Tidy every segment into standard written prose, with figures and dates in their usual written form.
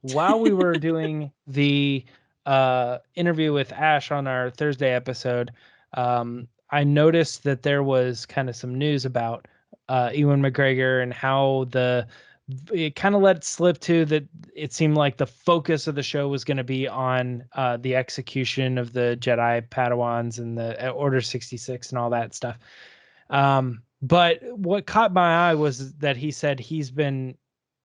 while we were doing the interview with Ash on our Thursday episode, I noticed that there was kind of some news about Ewan McGregor and how it kind of let slip too that it seemed like the focus of the show was going to be on the execution of the Jedi Padawans and the Order 66 and all that stuff. But what caught my eye was that he said he's been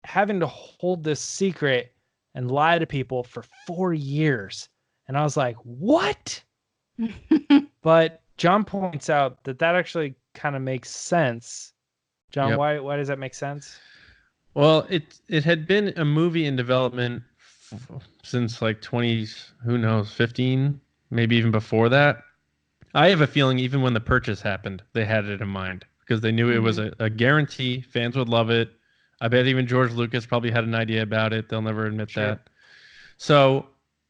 having to hold this secret and lie to people for 4 years. And I was like, what? But John points out that actually kind of makes sense. John, Yep. why does that make sense? Well, it had been a movie in development since like 15, maybe even before that. I have a feeling even when the purchase happened, they had it in mind because they knew it was a guarantee. Fans would love it. I bet even George Lucas probably had an idea about it. They'll never admit that. So,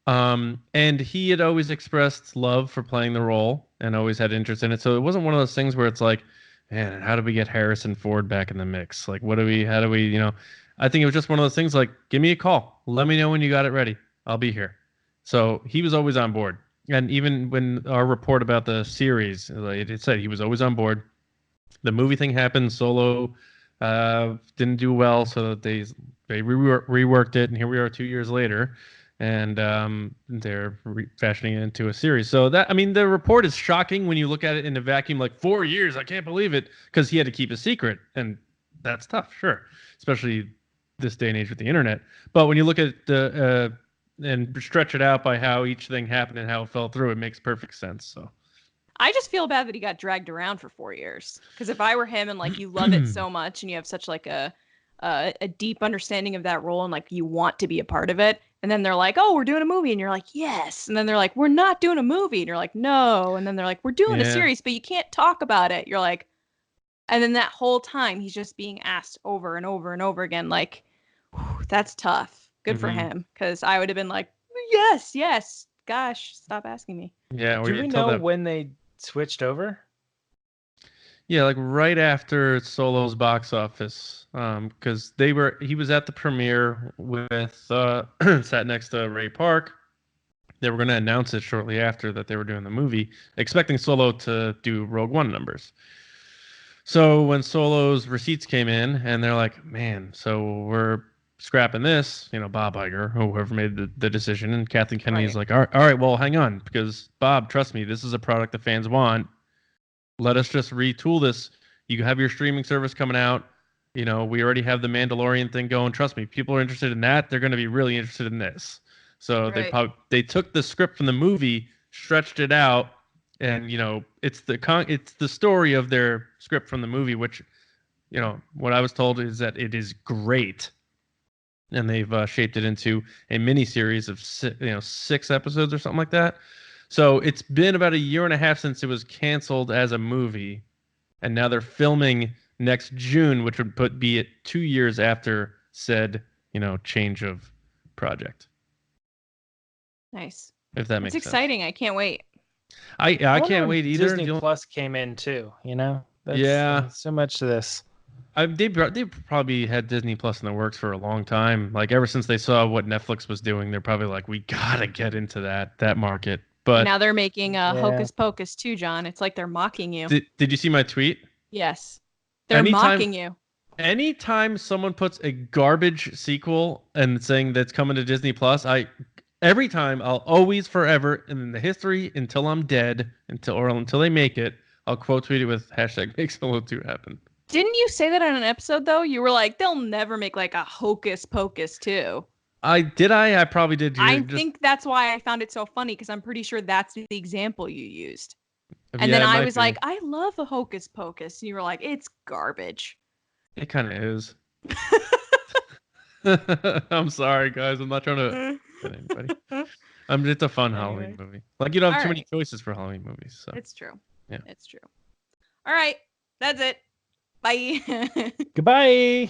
and he had always expressed love for playing the role and always had interest in it. So it wasn't one of those things where it's like, man, how do we get Harrison Ford back in the mix? Like, how do we, I think it was just one of those things like, give me a call. Let me know when you got it ready. I'll be here. So he was always on board. And even when our report about the series, it said he was always on board. The movie thing happened. Solo didn't do well, so they reworked it, and here we are 2 years later, and they're fashioning it into a series. So the report is shocking when you look at it in a vacuum. Like 4 years, I can't believe it, because he had to keep a secret, and that's tough, sure, especially this day and age with the internet. But when you look at the and stretch it out by how each thing happened and how it fell through, it makes perfect sense. So I just feel bad that he got dragged around for 4 years. Because if I were him and like you love it so much and you have such like a deep understanding of that role and like you want to be a part of it, and then they're like, "Oh, we're doing a movie," and you're like, "Yes," and then they're like, "We're not doing a movie," and you're like, "No," and then they're like, "We're doing a series, but you can't talk about it." You're like, and then that whole time he's just being asked over and over and over again. Like, whew, that's tough. Good for him, because I would have been like, yes, gosh, stop asking me. Yeah. Do we know when they switched over? Yeah, like right after Solo's box office, because he was at the premiere with sat next to Ray Park. They were going to announce it shortly after that they were doing the movie, expecting Solo to do Rogue One numbers. So when Solo's receipts came in, and they're like, "Man, so we're scrapping this," Bob Iger, whoever made the decision, and Kathleen Kennedy's like, all right, well, hang on, because Bob, trust me, this is a product the fans want. Let us just retool this. You have your streaming service coming out. We already have the Mandalorian thing going. Trust me, people are interested in that. They're going to be really interested in this. So they took the script from the movie, stretched it out, and it's the story of their script from the movie, which what I was told is that it is great. And they've shaped it into a mini series of 6 episodes or something like that. So it's been about a year and a half since it was canceled as a movie, and now they're filming next June, which would be at 2 years after said change of project. Nice. If that makes sense. It's exciting. I can't wait. I can't wait either. Disney Plus came in too. That's so much to this. They probably had Disney Plus in the works for a long time. Like ever since they saw what Netflix was doing, they're probably like, we gotta get into that market. But now they're making Hocus Pocus too, John. It's like they're mocking you. Did you see my tweet? Yes, they're mocking you. Anytime someone puts a garbage sequel and saying that's coming to Disney Plus, every time I'll always forever in the history until I'm dead until they make it, I'll quote tweet it with hashtag make Solo 2 happen. Didn't you say that on an episode, though? You were like, they'll never make like a Hocus Pocus 2. I probably did. I think that's why I found it so funny, because I'm pretty sure that's the example you used. And yeah, then I was like, I love a Hocus Pocus. And you were like, it's garbage. It kind of is. I'm sorry, guys. I'm not trying to hit anybody. It's a fun Halloween movie. Like, you don't have too many choices for Halloween movies. So. It's true. Yeah. It's true. All right. That's it. Bye. Goodbye.